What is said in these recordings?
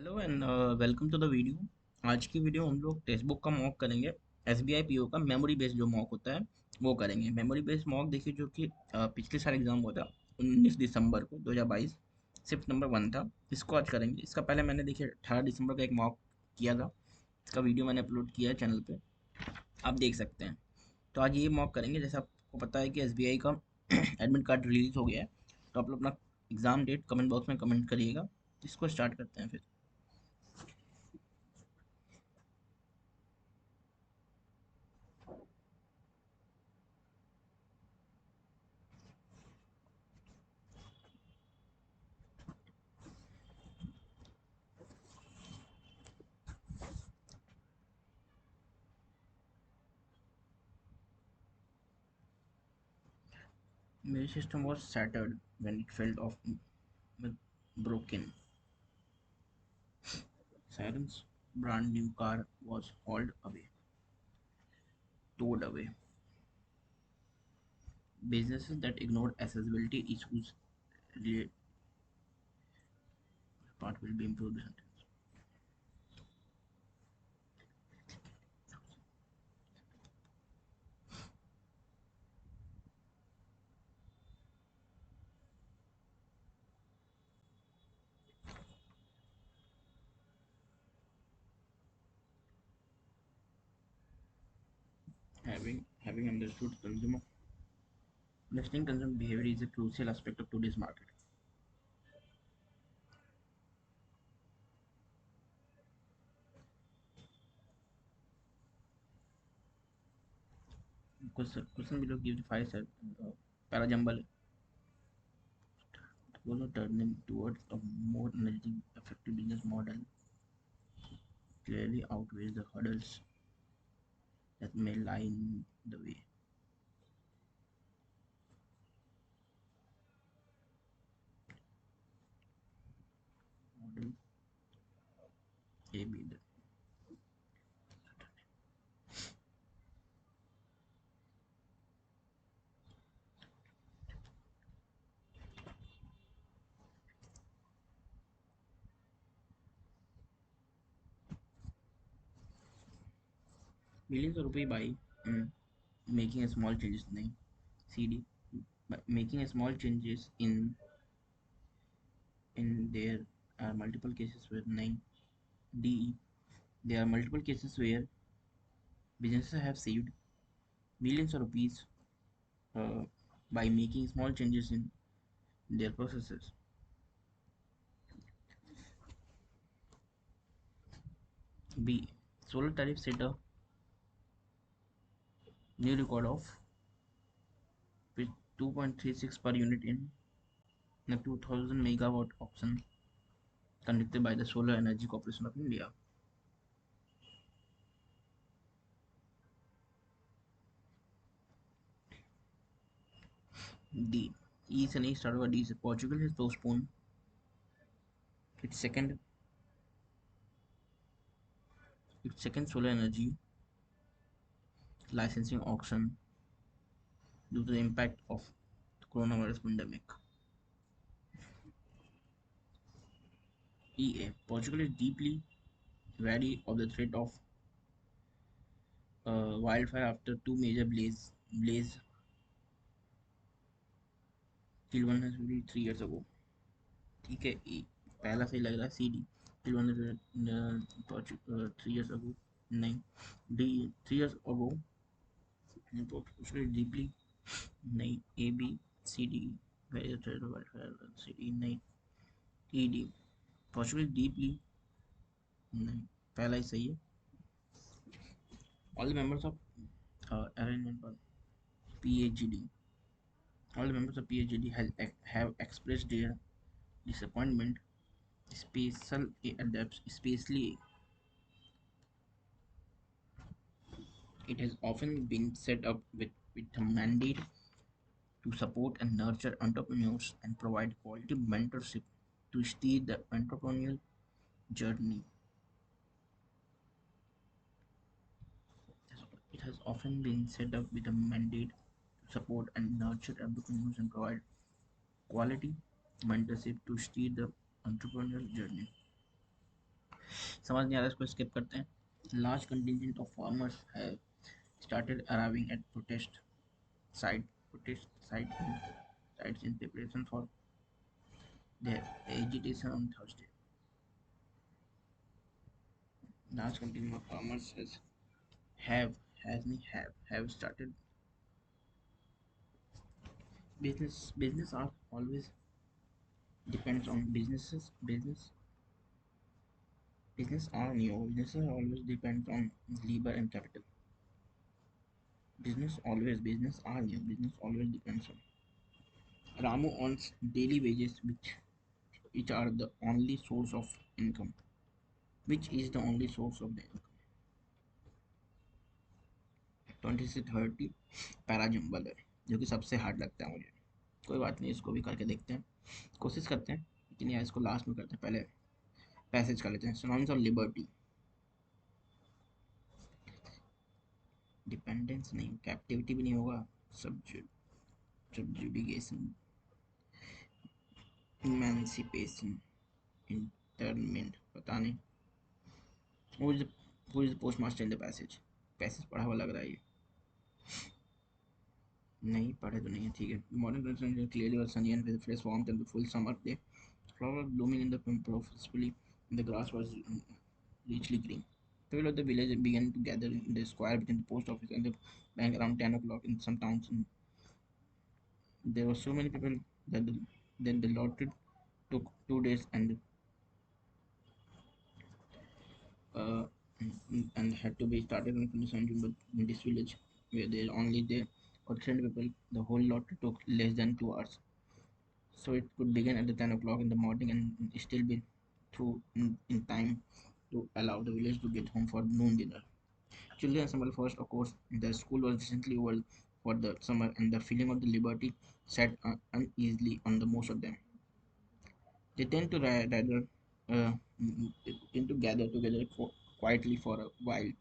Hello and welcome to the video. आज की video हम लोग टेक्स्ट बुक का मॉक करेंगे। एसबीआई पीओ का मेमोरी बेस्ड जो मॉक होता है वो करेंगे। मेमोरी बेस्ड मॉक देखिए, जो कि पिछले साल एग्जाम हुआ था 19 दिसंबर को 2022, शिफ्ट नंबर 1 था। इसको आज करेंगे। इसका पहले मैंने देखिए 18 दिसंबर का एक मॉक किया था। इसका वीडियो मैंने अपलोड किया है चैनल पे, आप देख सकते हैं। तो आज ये मॉक करेंगे। जैसे आपको पता है कि एसबीआई का एडमिट कार्ड रिलीज हो गया है, तो आप लोग अपना एग्जाम डेट कमेंट बॉक्स में कमेंट करिएगा। इसको स्टार्ट करते हैं फिर। My system was shattered when it felt off with broken. Siren's brand new car was hauled away, towed away. Businesses that ignored accessibility issues related part will be improved. Having understood consumer listening consumer behavior is a crucial aspect of today's market. Question below gives 5 parajumble also turning towards a more energy effective business model clearly outweighs the hurdles that may lie in the way. Model A B. Millions of rupees by making a small changes नहीं CD, by making a small changes in there are multiple cases where नहीं DE, there are multiple cases where businesses have saved millions of rupees uh, by making small changes in their processes. B, solar tariff set a new record of 2.36 per unit in the 2000 megawatt auction conducted by the Solar Energy Corporation of India. D. East and East Startup D. Portugal has postponed its second solar energy licensing auction due to the impact of the coronavirus pandemic. EA. Portugal is deeply wary of the threat of wildfire after two major blaze killed 103 years ago. ठीक है, E पहला सही लग रहा है। CD killed 103 years ago, नहीं। D 3 years ago, Portugal is deeply, नहीं। A B C D, where is the threat of wildfire? C D, नहीं। E D Portugal is deeply, नहीं। पहला ही सही है। All the members of arrangement for PhD, all the members of PhD have expressed their disappointment, especially it has often been set up with a mandate to support and nurture entrepreneurs and provide quality mentorship to steer the entrepreneurial journey. It has often been set up with a mandate to support and nurture entrepreneurs and provide quality mentorship to steer the entrepreneurial journey. समझ नहीं आ रहा इसको skip करते हैं. Large contingent of farmers have started arriving at protest sites in preparation for their agitation on Thursday. Large contingent of farmers have started. Business are always depends on businesses always depends on labor and capital. Business always depends on. Ramu earns daily wages which are the only source of income. Which is the only source of the income. 20 से 30 para jumble है जो कि सबसे hard लगता है मुझे. कोई बात नहीं, इसको भी करके देखते हैं, कोशिश करते हैं, लेकिन यार इसको लास्ट में करते हैं. पहले पैसेज कर लेते हैं. Synonyms of liberty. डिपेंडेंस नहीं, कैप्टिविटी भी नहीं होगा. सब्जुडिकेशन, इमेंसिपेशन, इंटरमेंट, पता नहीं. Who is the, who is the postmaster in the passage? Passage पढ़ा हुआ लग रहा है ये. नहीं पढ़े तो नहीं है, ठीक है. Modern condition clearly was sunny and with fresh warmth and the full summer day. Flowers blooming in the profusely, and the grass was richly green. People of the village began to gather in the square between the post office and the bank around 10 o'clock. In some towns, there were so many people that the lottery took 2 days uh, and had to be started on 27 June. But in this village, where there were 300 people, the whole lottery took less than 2 hours. So it could begin at the 10 o'clock in the morning and still be through in time to allow the village to get home for noon dinner. Children assembled first, of course. The school was recently over for the summer, and the feeling of the liberty sat uneasily on the most of them. They tend to rather uh, tend to gather together quietly for a while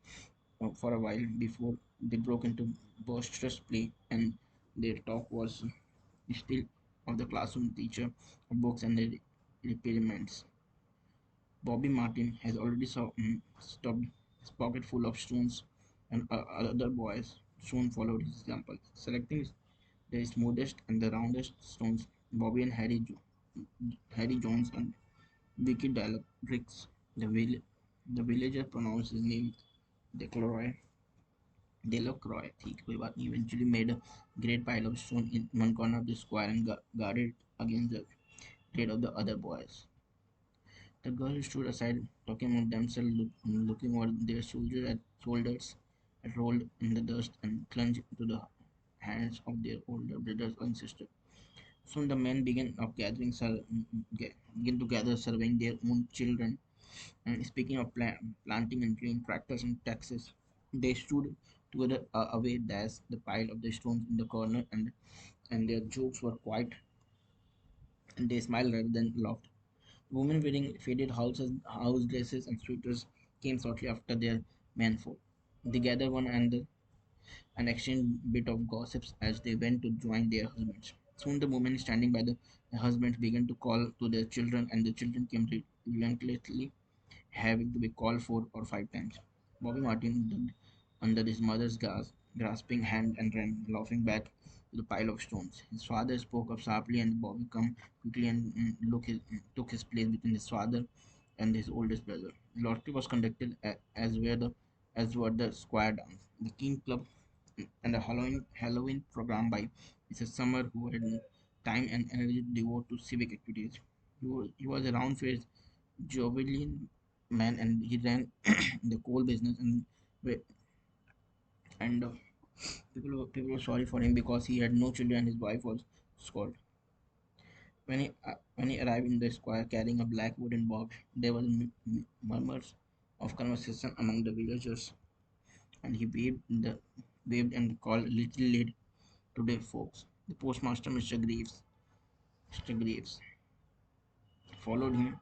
before they broke into boisterous play, and their talk was still of the classroom teacher, of books and the experiments. Bobby Martin has already stopped his pocket full of stones, and other boys soon followed his example. Selecting the smoothest and the roundest stones, Bobby and Harry Jones and Vicky Dalricks, the villager pronounced his name Decloy. Delacroix, ठीक कोई बात नहीं. Eventually made a great pile of stone in one corner of the square and guarded against the raid of the other boys. The girls stood aside, talking among themselves, looking over their shoulders, had rolled in the dust and clung to the hands of their older brothers and sisters. Soon the men began to gather, surveying their own children. And speaking of planting and cleaning tractors and taxes, they stood together away as the pile of the stones in the corner, and their jokes were quiet, and they smiled rather than laughed. Women wearing faded house dresses and sweaters came shortly after their menfolk. They gathered one another and exchanged bit of gossips as they went to join their husbands. Soon the women standing by the husbands began to call to their children, and the children came relentlessly, having to be called 4 or 5 times. Bobby Martin ducked under his mother's grasping hand and ran, laughing back to the pile of stones. His father spoke up sharply, and Bobby came quickly and took his place between his father and his oldest brother. The lottery was conducted as were the square dance, the King Club, and the Halloween program by Mrs. Summer, who had time and energy to devote to civic activities. He was a round-faced, jovial man, and he ran the coal business, and people were sorry for him because he had no children and his wife was scolded. When he arrived in the square carrying a black wooden box, there was murmurs of conversation among the villagers, and he waved and called little late today, folks. The postmaster, Mr. Graves, followed him,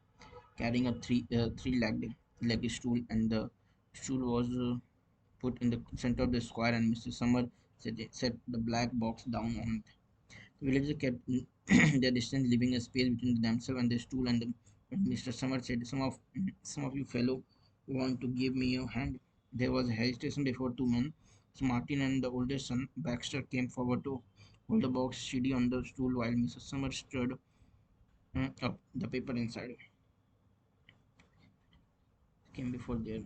carrying a three-legged stool, and the stool was put in the center of the square, and Mr. Summer set the black box down on it. The villagers kept their distance, leaving a space between themselves and the stool, and Mr. Summer said, Some of you fellow Want to give me your hand? There was hesitation before two men. Martin and the oldest son, Baxter, came forward to hold the box steady on the stool while Mrs. Summers stirred up the paper inside. Came before their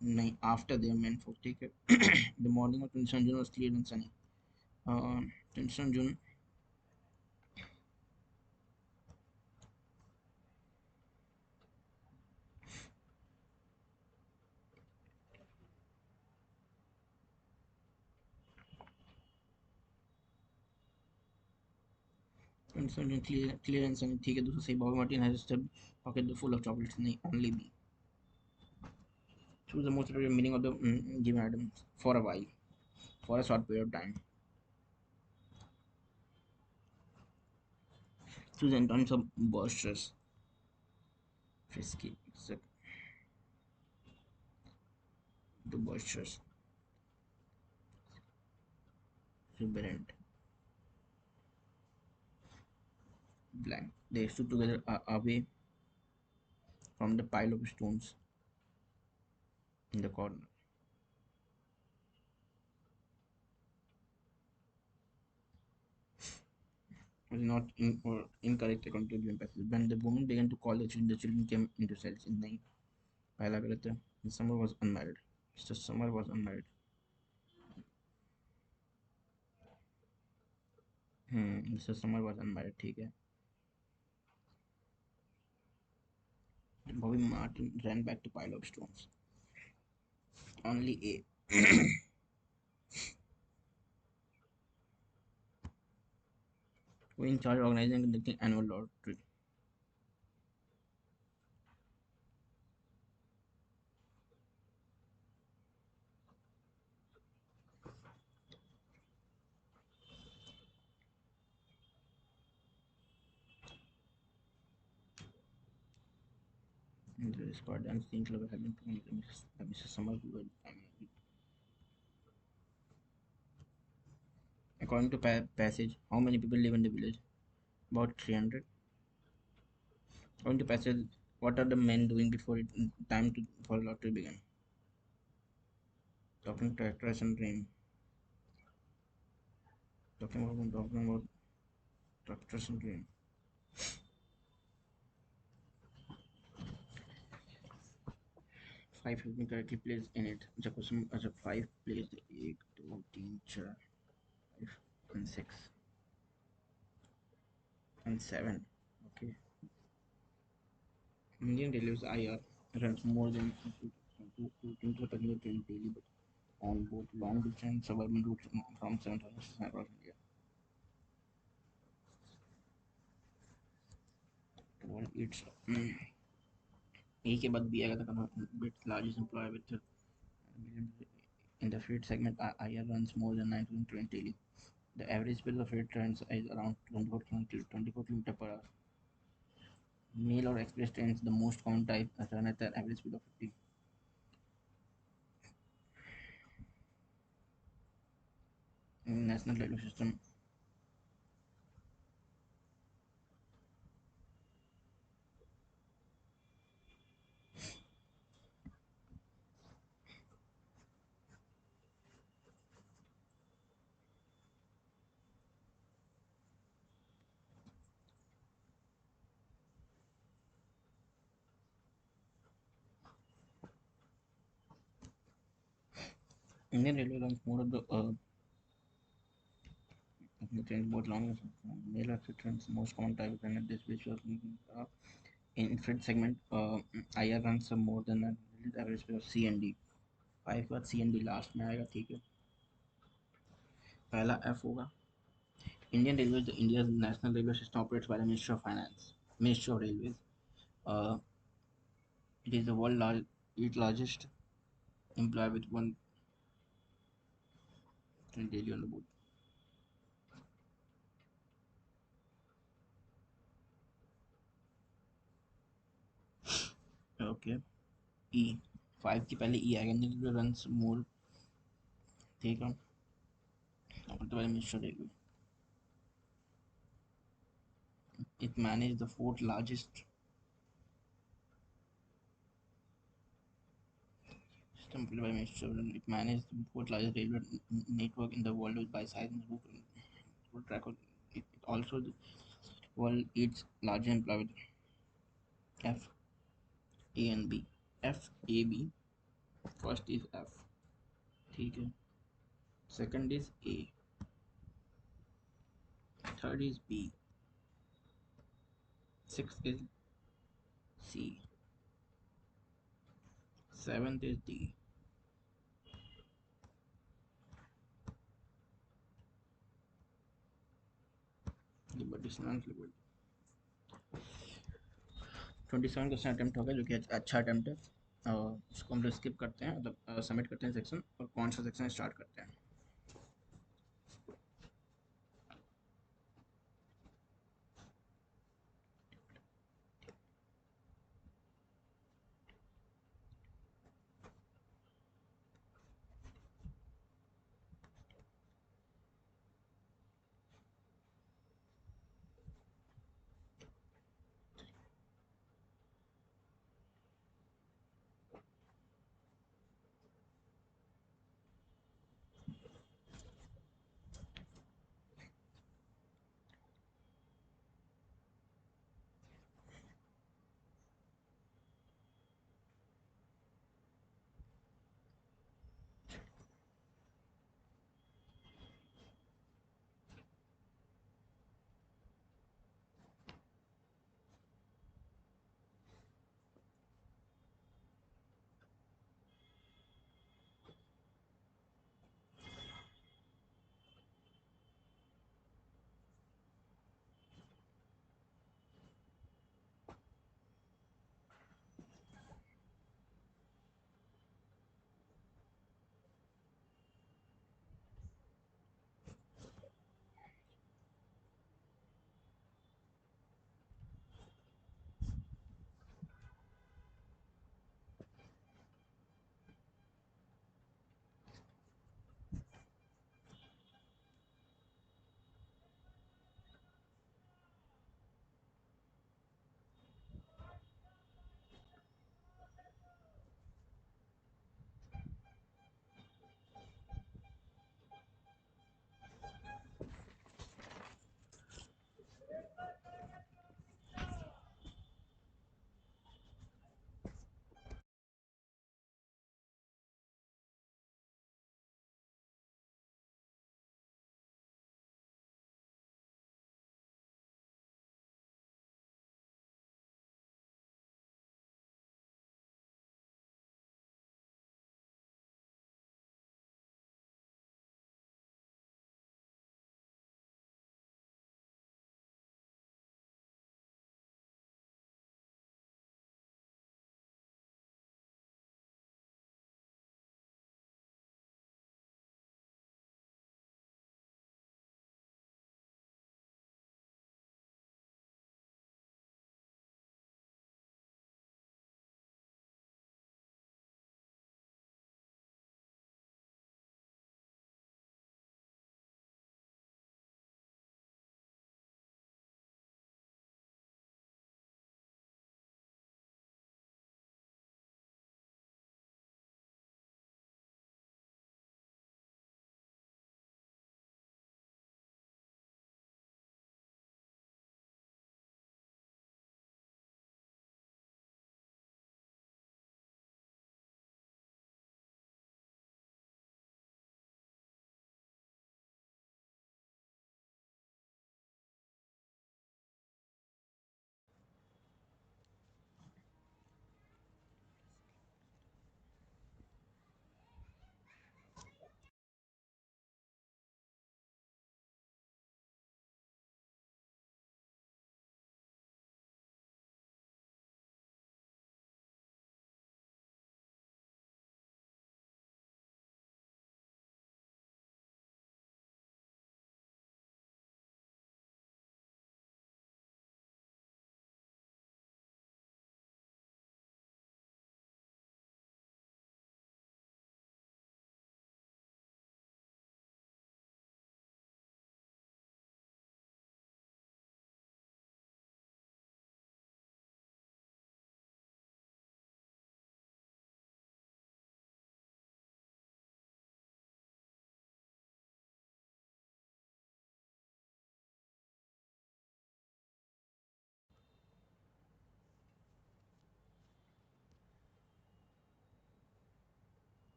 night after their men folk take it. The morning of 22nd June was clear and sunny. 22nd June 22nd June clear and sunny. ठीक है दूसरा सही Bobby Martin has stepped pocket full of chocolates. नहीं only me. Choose the most appropriate meaning of the given item for a while, for a short period of time. Choose in terms of boisterous, frisky, the boisterous, exuberant, blank. They stood together away from the pile of stones in the corner. Was not in or incorrect according to the passage. When the woman began to call the children came into cells. In the पहला गलत है. The summer was unmarried. Mr. Summer was unmarried. Mr. Summer was unmarried. ठीक है. Bobby Martin ran back to pile of stones. Only A. Who in charge of organizing and conducting annual lottery. The squad and singing club had been formed by Mrs. Summer who had according to passage, how many people live in the village? About 300. According to passage, what are the men doing before it time to for lottery begin? Talking to actress and dream. Talking about actress and dream. 5 has been correctly placed in it. The question as a 5 placed 1, 2, 3, 4, 5 and 6 and 7. Okay. Indian Railways IR runs more than 2 particular train daily, but on both long distance and suburban routes from 7,000 across India. Well, it's A के बाद B आएगा तो bit largest employer with in the freight segment IR runs more than 9,000 trains daily. The average speed of freight trains is around 24 km per hour. Mail or express trains, the most common type, run at an average speed of 50. National railway system. Indian Railway runs more of the trains, both long and mail or trains, most common type run at this which in freight segment. IR runs more than a average speed of C and D. 5 के बाद C and D last में आएगा ठीक है. पहला F होगा. Indian Railways, the India's national railway system operates by the Ministry of Finance, Ministry of Railways. Uh, it is the world's largest employer with one train daily on the board. Okay. E 5 के पहले E आएगा. Indian Railway runs more ठीक है. operated by the Ministry of Railways. It manages the fourth largest Completed by Mr. It managed the fourth largest railway network in the world by size and route track. It also the world its largest employer with F A and B. F A B. First is F. ठीक है. Second is A. Third is B. Sixth is C. Seventh is D. Liberty 27 question attempt हो गया जो कि अच्छा attempt है और इसको हम लोग स्किप करते हैं मतलब सबमिट करते हैं सेक्शन और कौन सा सेक्शन स्टार्ट करते हैं.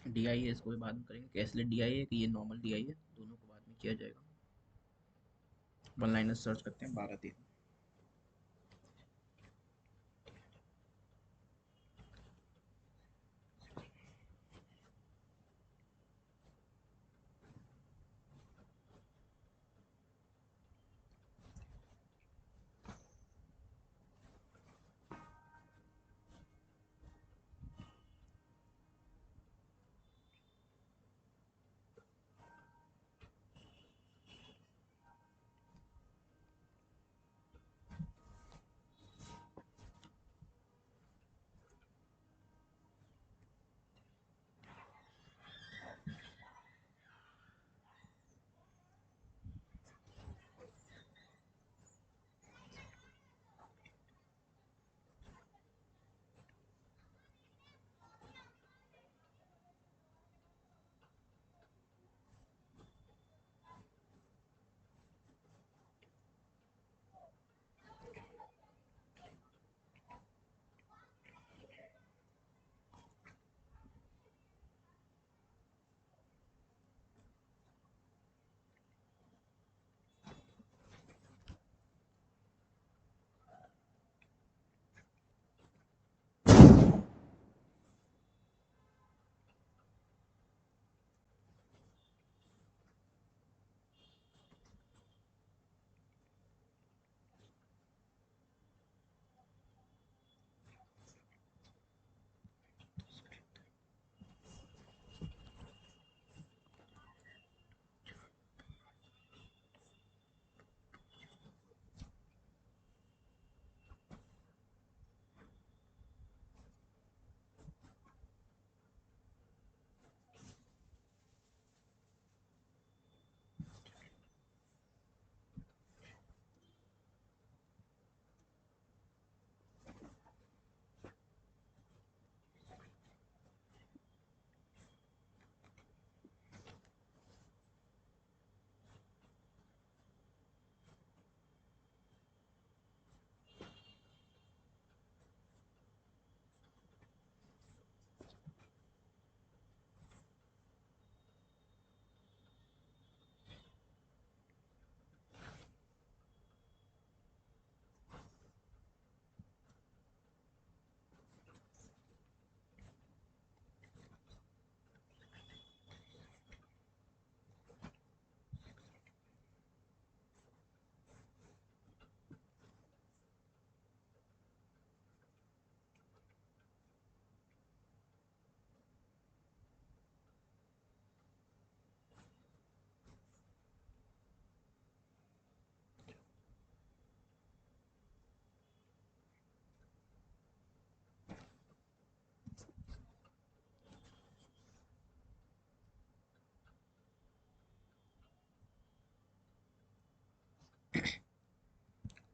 डी आई है, इसको भी बाद में करेंगे, कैसलेट डी आई है कि ये नॉर्मल डी आई है, दोनों को बाद में किया जाएगा। वन लाइनर सर्च करते हैं 12-13।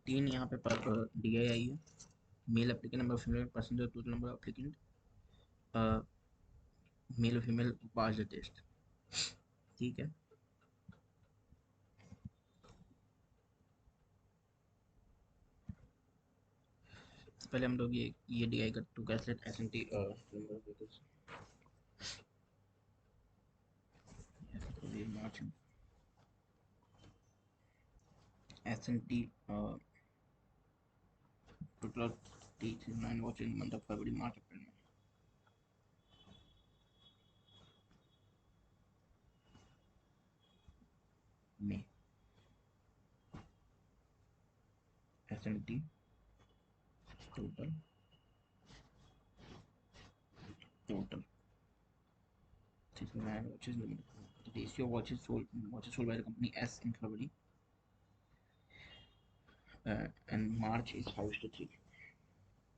तीन यहाँ पे डी आई आई है, male applicant number, female person, total number of applicant, male female pass the test. ठीक है, पहले हम लोग ये डी आई कर to calculate S N T March S N T total T 9 watch in month of February March April में S N T total total 9 watches limited. The ratio of watches sold by the company S in February and March is 5:3.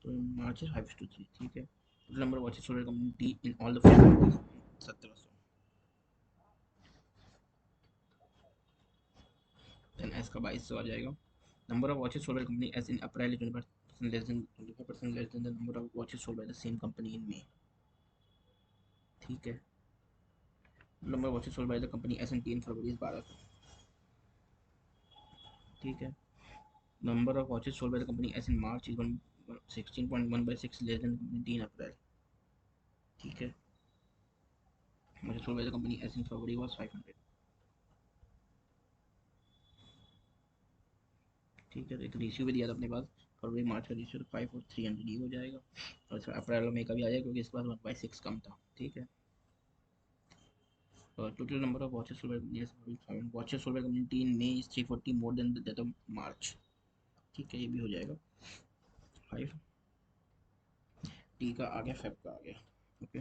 तो March is 5:3, ठीक है। Total number of watches sold by the company D in all the 1700। then S का 2200 आ जाएगा। Number of watches sold by the company S in April is 25% less than 25% less than the number of watches sold by the same company in May। ठीक है। Number of watches sold by the company S and T in February is 1200। ठीक है। Number of watches sold by the company S in March is 16.1/6 less than company D in April। ठीक है। मुझे solve by the company S in February was 500। ठीक है, एक ratio भी दिया था अपने पास, फरवरी मार्च का रेशियो 5 और 300 ये हो जाएगा, और इसका अप्रैल मई का भी आ जाएगा क्योंकि इसके पास 1/6 कम था। ठीक है, total number of watches sold by watches sold by company in May is 340 more than the that of March. ठीक है, ये भी हो जाएगा 5। टी का आ गया, फेब का आ गया। ओके,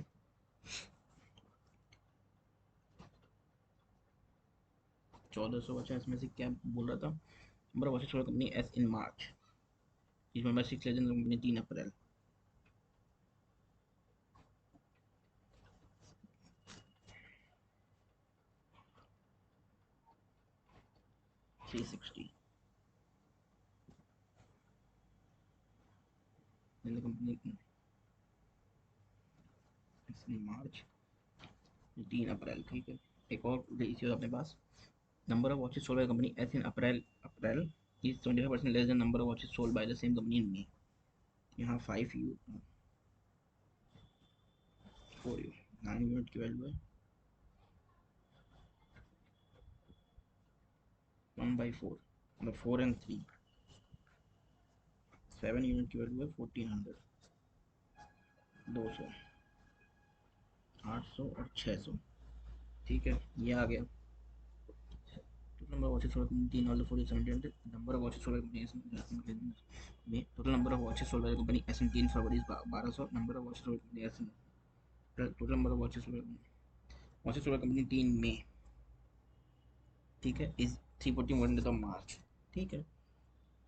1400 बचा, इसमें से क्या बोल रहा था, number of watches sold company S in March is 1/6 less than company 3 April. 360 in the company in मार्च 3 अप्रैल। ठीक है, एक और रेशियो अपने पास, number of watches sold by the company as in April is 25% less than number of watches sold by the same company in May। यहाँ 5 you 4 you 9 unit की value है 1/4, मतलब 4 and 3, 7 unit की वैल्यू है 1400, 200, 800 और 600। ठीक है, ये आ गया total number of watches sold in 3 also 4700, number of watches sold by company में total number of watches sold by the company S&T in February is 1200, number of watches sold by company S total number of watches sold by company T in May, ठीक है, is 340 one the मार्च। ठीक है,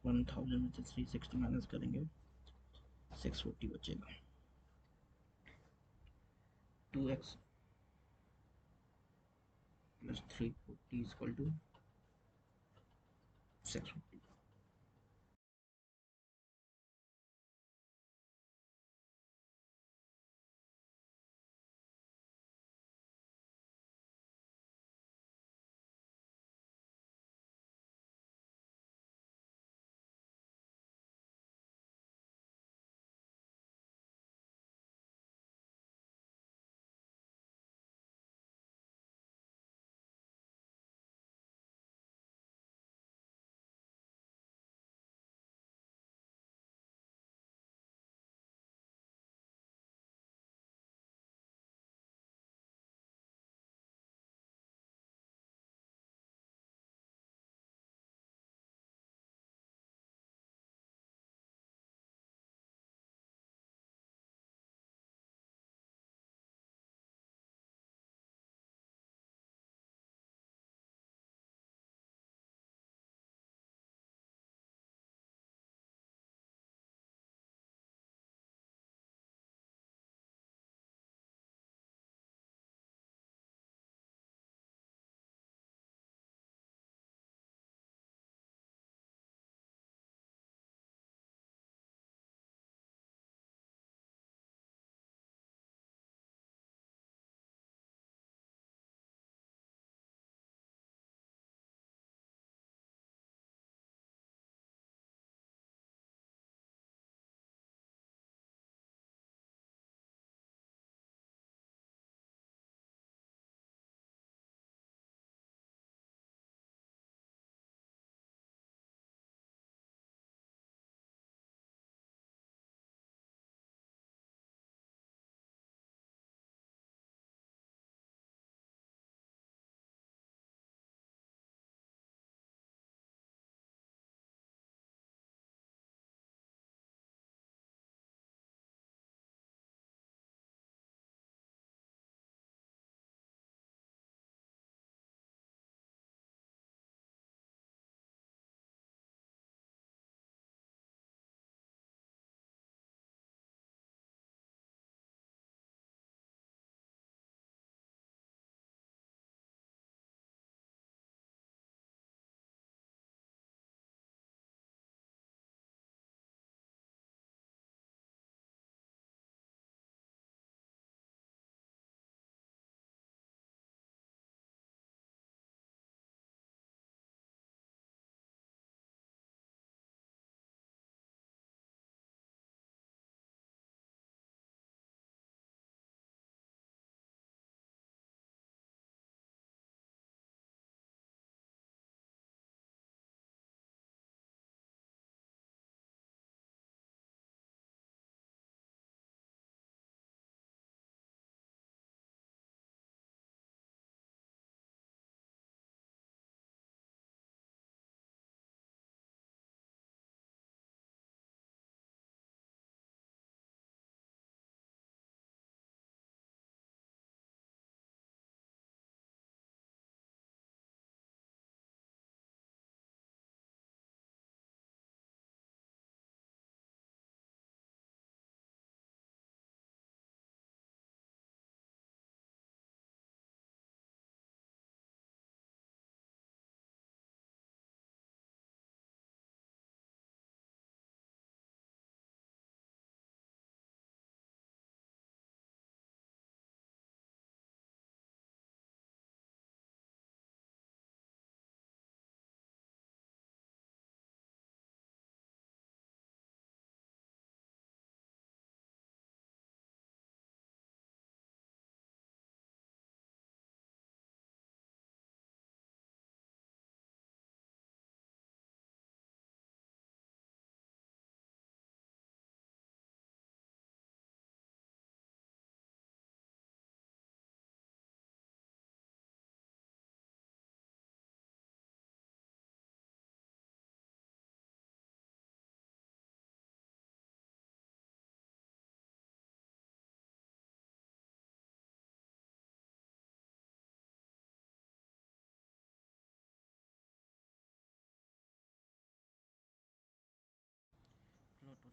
1000 में से 360 minus करेंगे 640 बचेगा, 2x plus 340 equal to 640।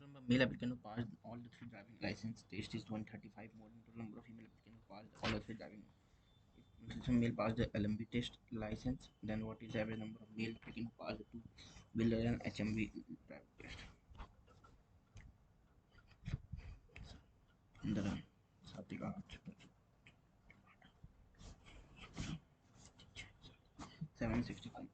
number of male applicants who passed all the three driving license test is 135 more than total number of female applicants who passed all the three driving. If some male passed the LMB test license, then what is the average number of male applicants who passed the two wheeler and HMV driving test? Indra, Satika, 765.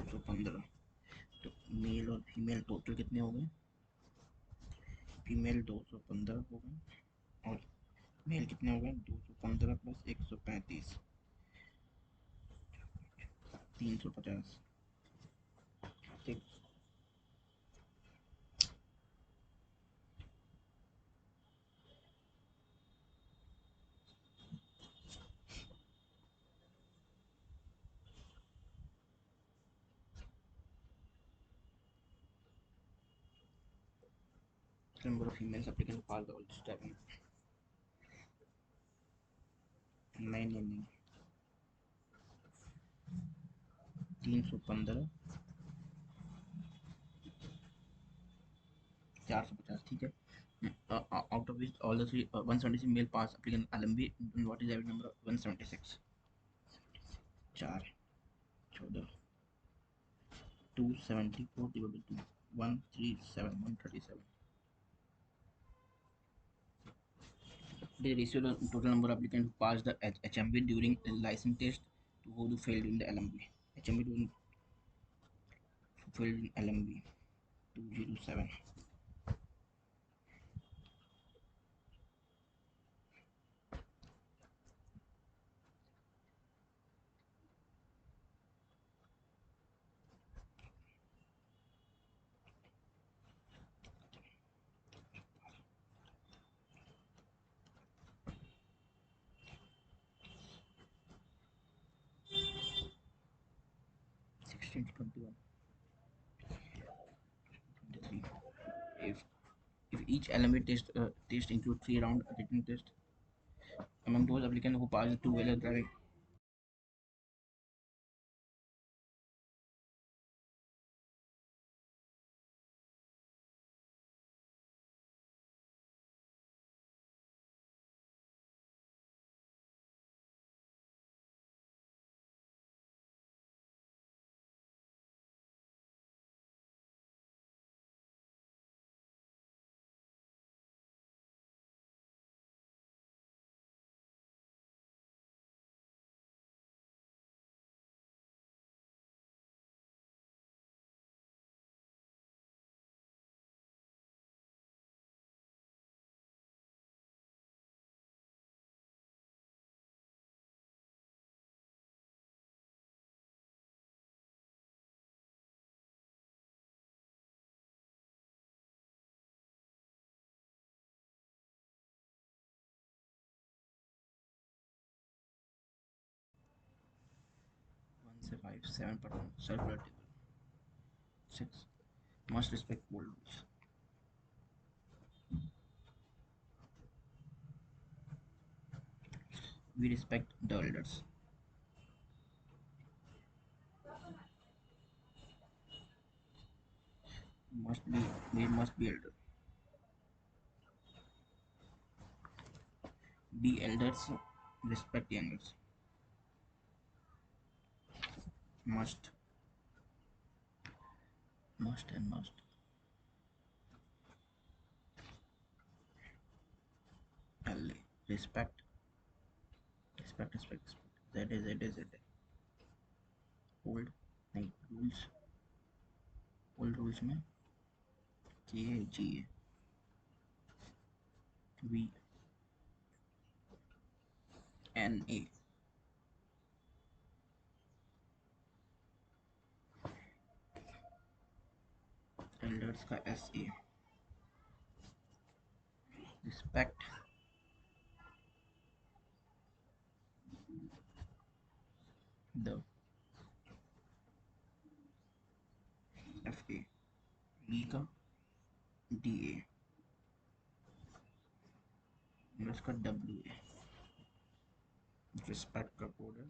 215। तो mail और female total कितने हो गए? Female 215 हो गए और mail कितने हो गए? 215 प्लस 135, 350। ठीक। Number of females applicant pass the all step। नहीं, 315, 450। ठीक है। Out of which all the three 176 male pass applicant LMB, what is the average number of 176? 4 14, 274 divided by 2, 137, 137। The ratio of the total number of applicants who passed the HMB during the license test to who failed in the LMB. HMB during failed in LMB 207। Sixteen to 21, 23। If each LMB test includes 3 round written test, among those applicants who passed two-wheeler driving, one से 5 7% circular table। 6 must respect old rules। We respect the elders। Must be we must be elder। Be elders, respect youngers। Must and must। LA respect, respect। Z। Old नहीं rules, old rules में G है। V NA elders का SA। Respect the FA। E का DA। इसका W है, respect का code है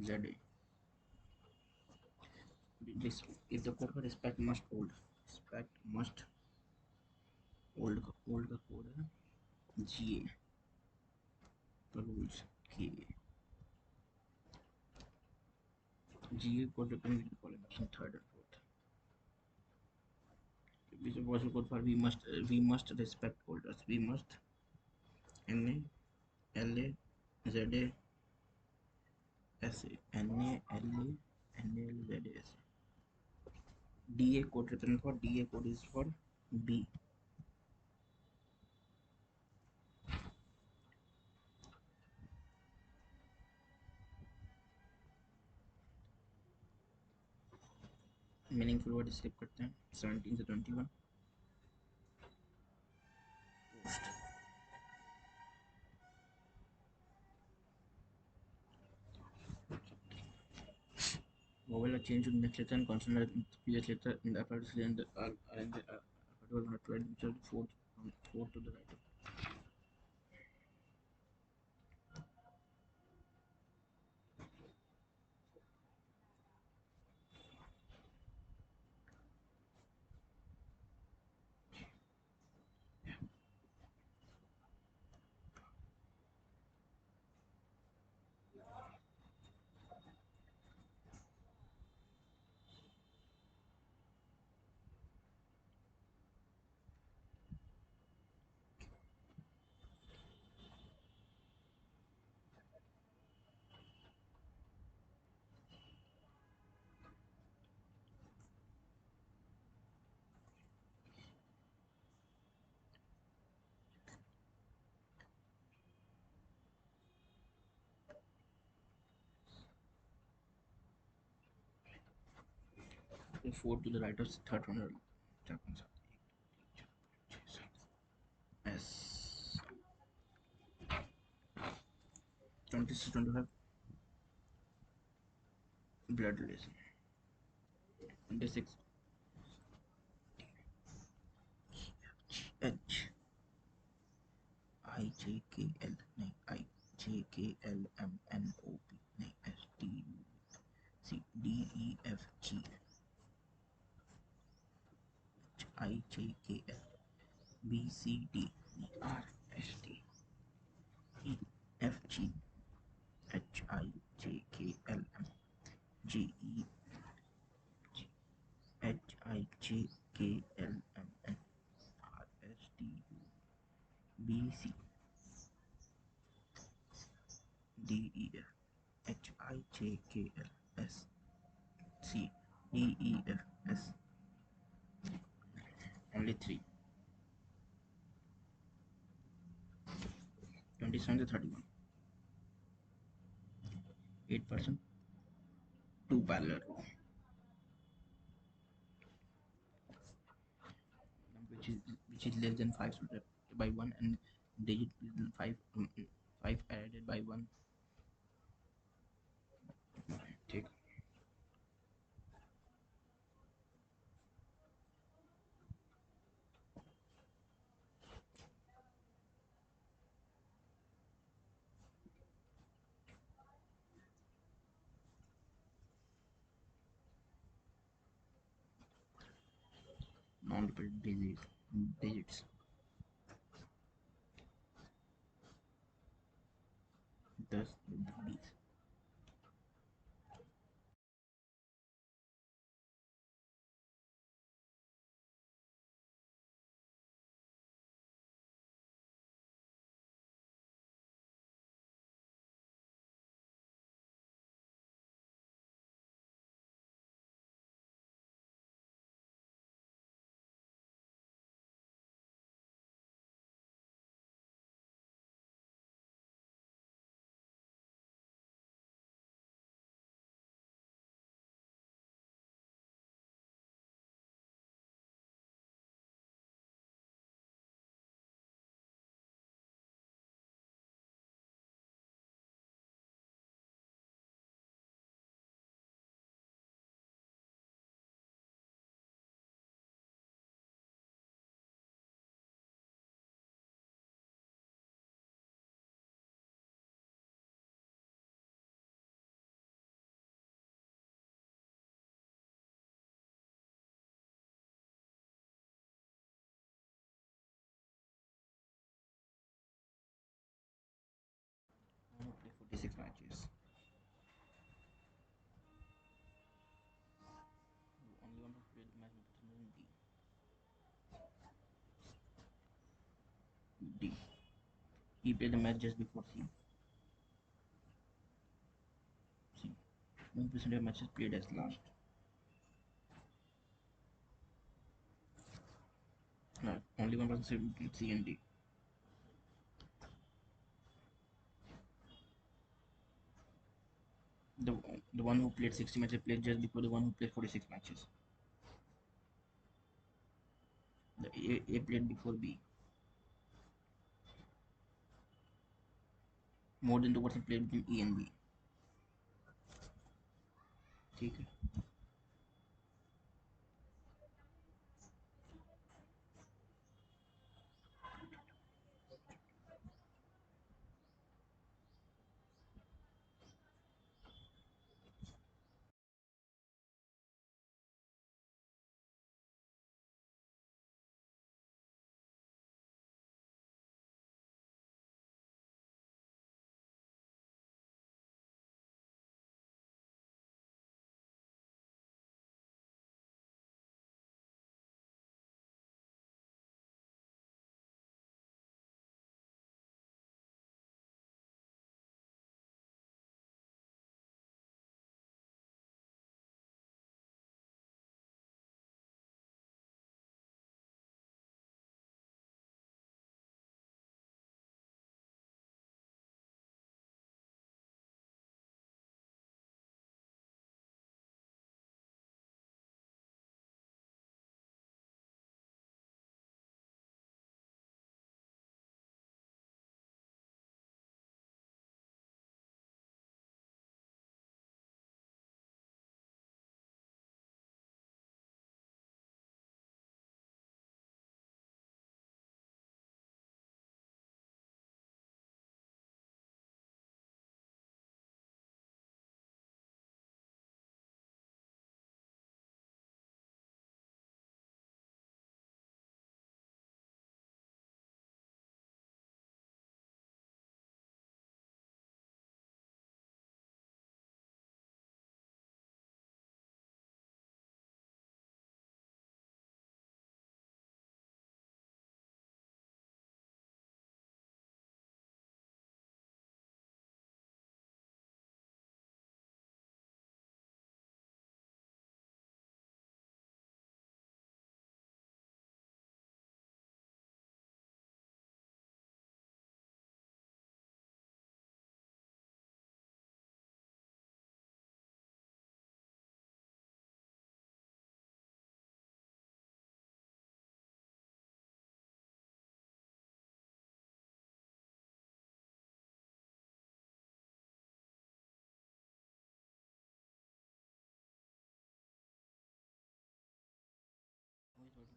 ZA। This if the code का respect must old का कोड है GA rules KA। GA code represents the column option third and fourth, which is also code for we must respect holders, we must NA LA ZA SA NA LA NA ZA SA। DA code represents for DA code is for B। Meaningful word skip करते हैं 17 से 21। Post vowel are changed to the next letter and consonant are in the previous letter in the apparatus and are in the apparatus not right, which are fourth to the right. Fourth to the right of third one S 26 25 blood relation 26 H IJKL नहीं IJKLMNOP नहीं STUCDEFG IJKL BCD RSTEFG HIJKLM GE HIJKLMN RSTU BC DEF HIJKLS CDEFS only 3 27 to 31 8% 2 parallel row which is less than 5 subtracted by 1 and digit 5 5 added by 1 ठीक। non-repeated digits 10 20 46 matches. Only one who played the match in D. He played the match just before C. C. 1% of matches played as last. No, only 1% played C and D. The, the one who played 60 matches played just before the one who played 46 matches. The A played before B. More than 2% played between E and B. ठीक है.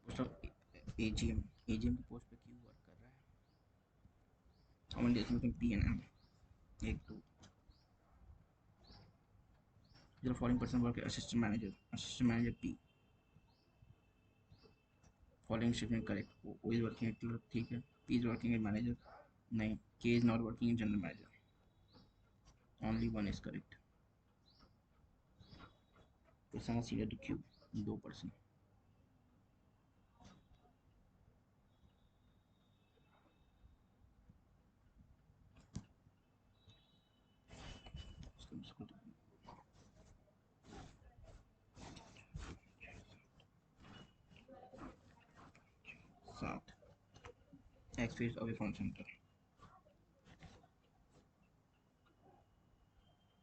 Post of AGM. AGM की post पे क्यों work कर रहा है? How many days between P and M? 1 2. The following person work as assistant manager. Assistant manager P. Following statement correct. O is working at clerk, ठीक है. P is working at manager. नहीं. K is not working in general manager. Only one is correct. Person senior to Q. 2%. South. X face away from center.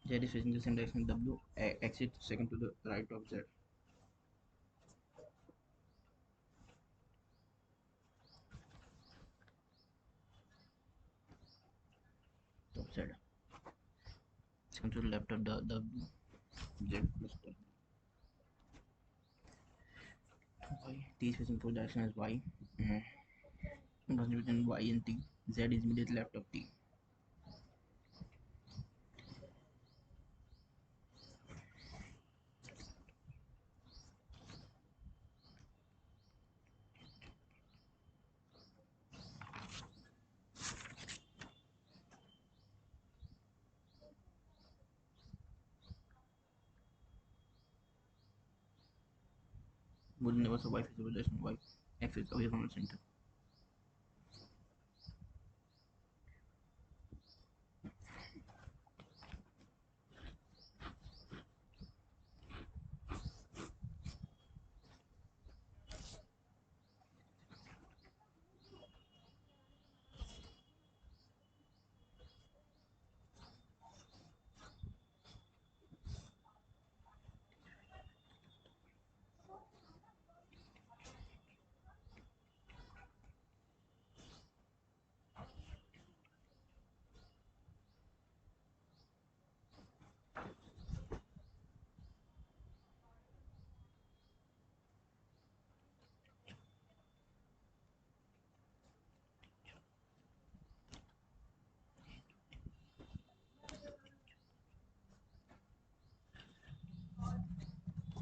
Z is facing the same direction W. Exit second to the right of Z. Top Z. Second to the left of the W. Z plus W. Y. T is facing forward direction as Y. Between Y and T. Z is immediately left of T. would never survive physical relation. Why? F is away from the center.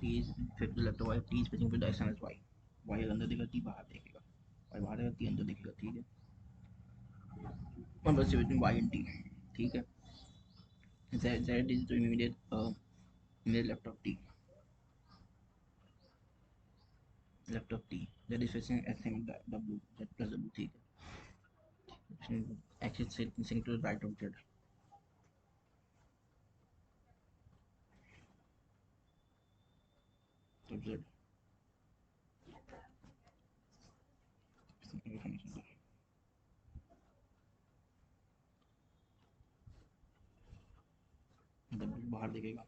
T is fit to left to y. T is facing to the x and y. Y अंदर देखेगा, T बाहर देखेगा. Y बाहर देखेगा, T अंदर देखेगा. ठीक है. Number between y and t. ठीक है. Z is to immediate left of t. Left of t. Z is facing x and w. Z plus w. ठीक है. X is facing to the right of Z. Of Z. W बाहर देखेगा.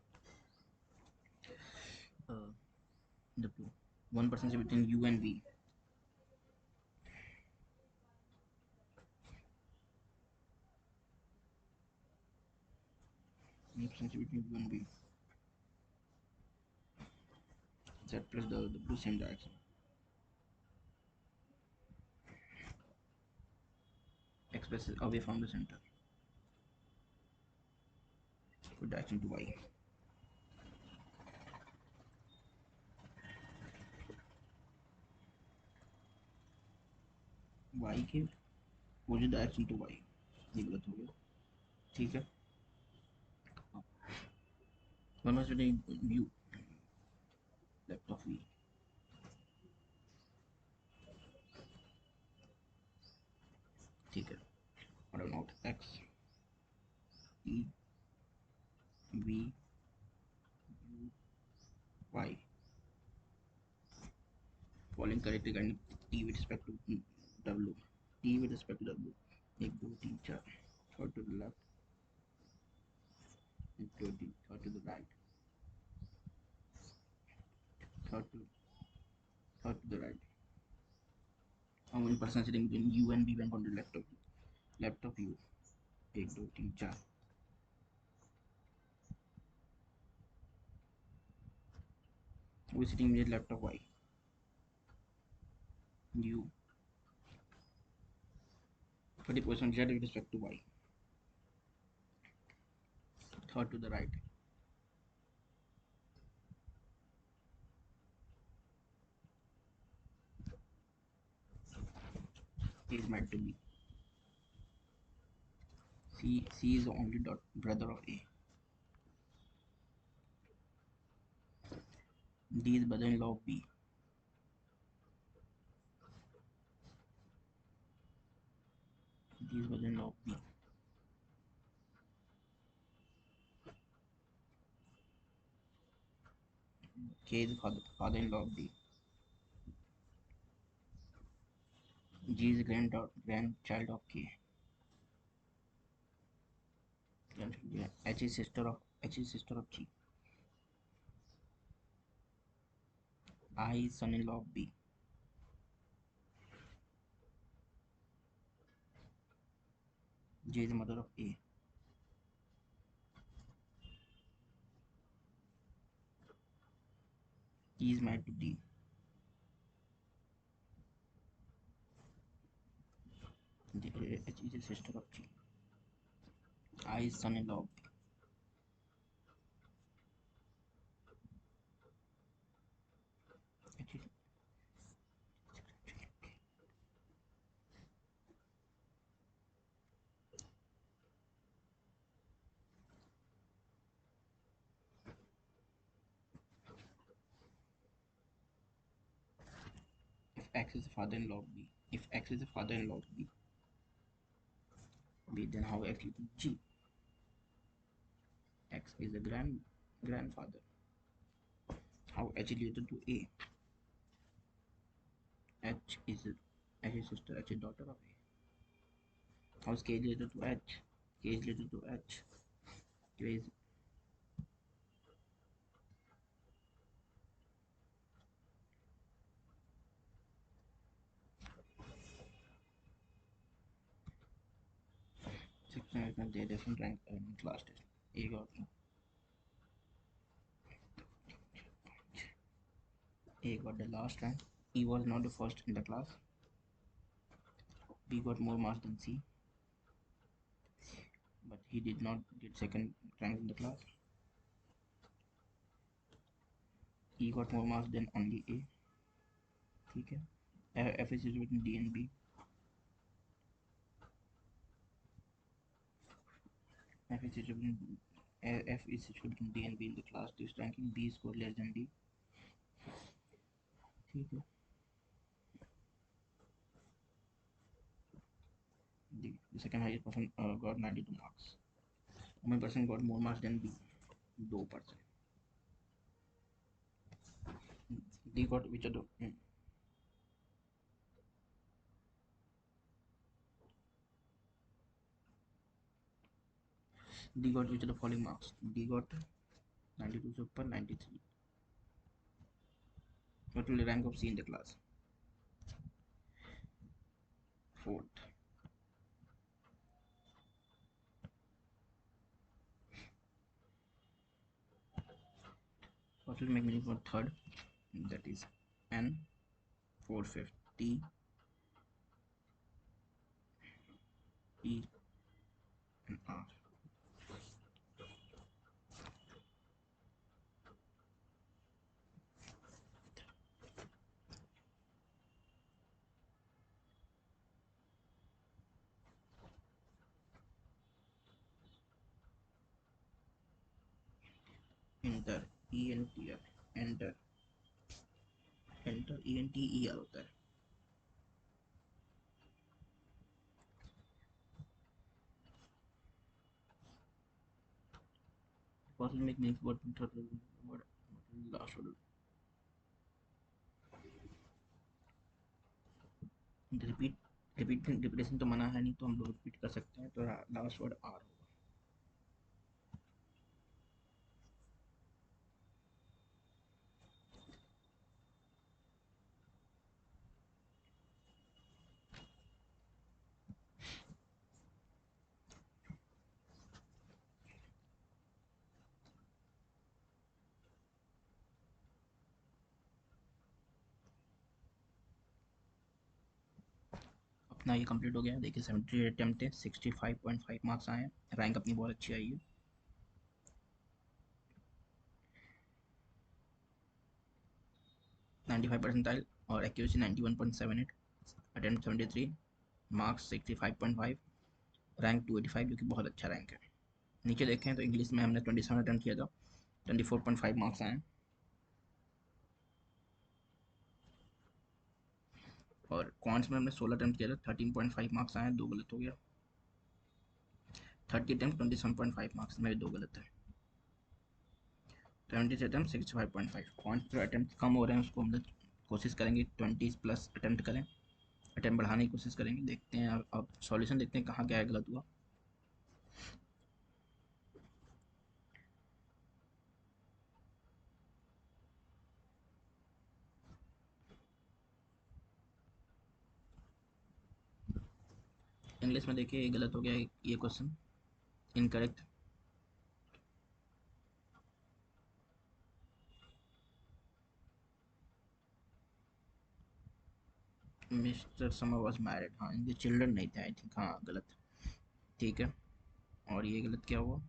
W 1% between u and v. Between u and v. Z plus the W same direction. X plus is away from the center. With direction to y. Y के opposite direction to y. ये गलत हो गया. ठीक है. One must be u left of v. ठीक है. और note x e v u y following correct regarding t with respect to w. t with respect to w. 1 2 3 4. Third to the left. 1 2 3. Third to the right. Third to the right. How many persons sitting between u and v when going to left of u? 1 2 3 4. Who is sitting immediate left of y? U. 30% z with respect to y. Third to the right. A is meant to be. C is the only brother of A. D is brother-in-law of B. D is brother-in-law of B. K is father-in-law of D. G is grandchild of K. H is sister of G. I is son-in-law of B. J is mother of A. E is married to D. H is a sister of G. I is son-in-law of B. H is X is the father-in-law of B, if X is the father-in-law of B, then how X equal to G? X is the grandfather. How H is related to A? H is sister, H is daughter of A. How is K related to H? K is related to H. K is 6 and they different rank in class test. A got the last rank. E was not the first in the class. B got more marks than C, but he did not get second rank in the class. E got more marks than only A. ठीक है. F is between D and B. F is between D and B in the class test ranking. B score less than D. ठीक है. The second highest person got 92 marks. How many person got more marks than B? 2%. D got which of the D got which of the following marks? D got 92 super 93. What will the rank of C in the class? 4th. What will make meaning for third? That is N, 4/5 T, E, and R. Enter E N T R. Enter E N T E R होता है. What will make meaning for third word? Last word. Repetition तो मना है नहीं, तो हम लोग repeat कर सकते हैं. तो लास्ट वर्ड आर होगा. अपना ये कंप्लीट हो गया. देखिए 70 अटेम्प्ट है, 65.5 मार्क्स आए हैं. रैंक अपनी बहुत अच्छी आई है. 95 परसेंटाइल और एक्यूरेसी 91.78. अटेम्प्ट 73, मार्क्स 65.5, रैंक 285, जो कि बहुत अच्छा रैंक है. नीचे देखें तो इंग्लिश में हमने 27 अटेम्प्ट किया था, 24.5 मार्क्स आए. और क्वांट्स में हमने 16 अटेम्प्ट किया था, 13.5 मार्क्स आए. 2 गलत हो गया. 30 अटेम्प्ट 27.5 मार्क्स, मेरे 2 गलत है. 70 अटेम्प्ट 65.5. क्वांट्स जो अटेम्प्ट कम हो रहे हैं उसको हम लोग कोशिश करेंगे 20+ अटेम्प्ट करें. अटेम्प्ट बढ़ाने की कोशिश करेंगे. देखते हैं अब सॉल्यूशन देखते हैं कहाँ क्या गलत हुआ. इंग्लिश में देखिए ये गलत हो गया. ये question incorrect. Mister summer was married. हाँ, इनके चिल्ड्रन नहीं थे आई थिंक. हाँ गलत. ठीक है. और ये गलत क्या हुआ?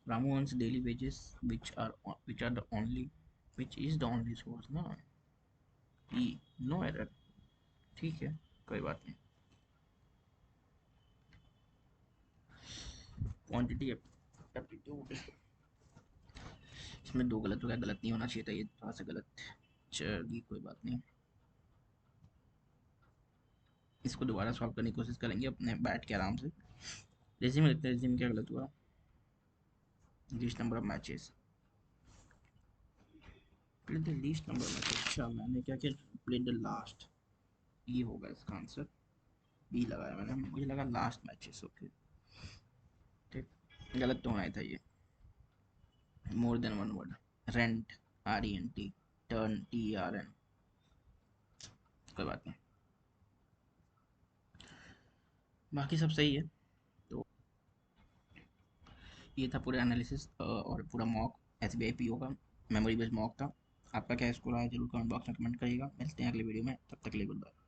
Ramu earns daily wages which are the only which is the only source ना. ई नो एरर. ठीक है, कोई बात नहीं. Quantity aptitude. इसमें दो गलत हो गया, गलत नहीं होना चाहिए था ये, थोड़ा सा गलत। चलिए कोई बात नहीं, इसको दोबारा सॉल्व करने की कोशिश करेंगे अपने बैठ के आराम से। रेजिम लिखते हैं, रेजिम क्या गलत हुआ, least number of matches, play the least number of matches. अच्छा मैंने क्या किया, प्ले द लास्ट, ये होगा इसका आंसर, बी लगाया मैंने, मुझे लगा लास्ट मैचेस। ओके ठीक, गलत तो होना ही था ये। More than one word, rent, R E N T, turn, T R N, कोई बात नहीं, बाकी सब सही है। तो ये था पूरा एनालिसिस और पूरा mock S B I P O का, मेमोरी बेस्ड मॉक था। आपका क्या स्कोर आया जरूर कमेंट बॉक्स में कमेंट करिएगा। मिलते हैं अगले वीडियो में, तब तक के लिए गुड बाय।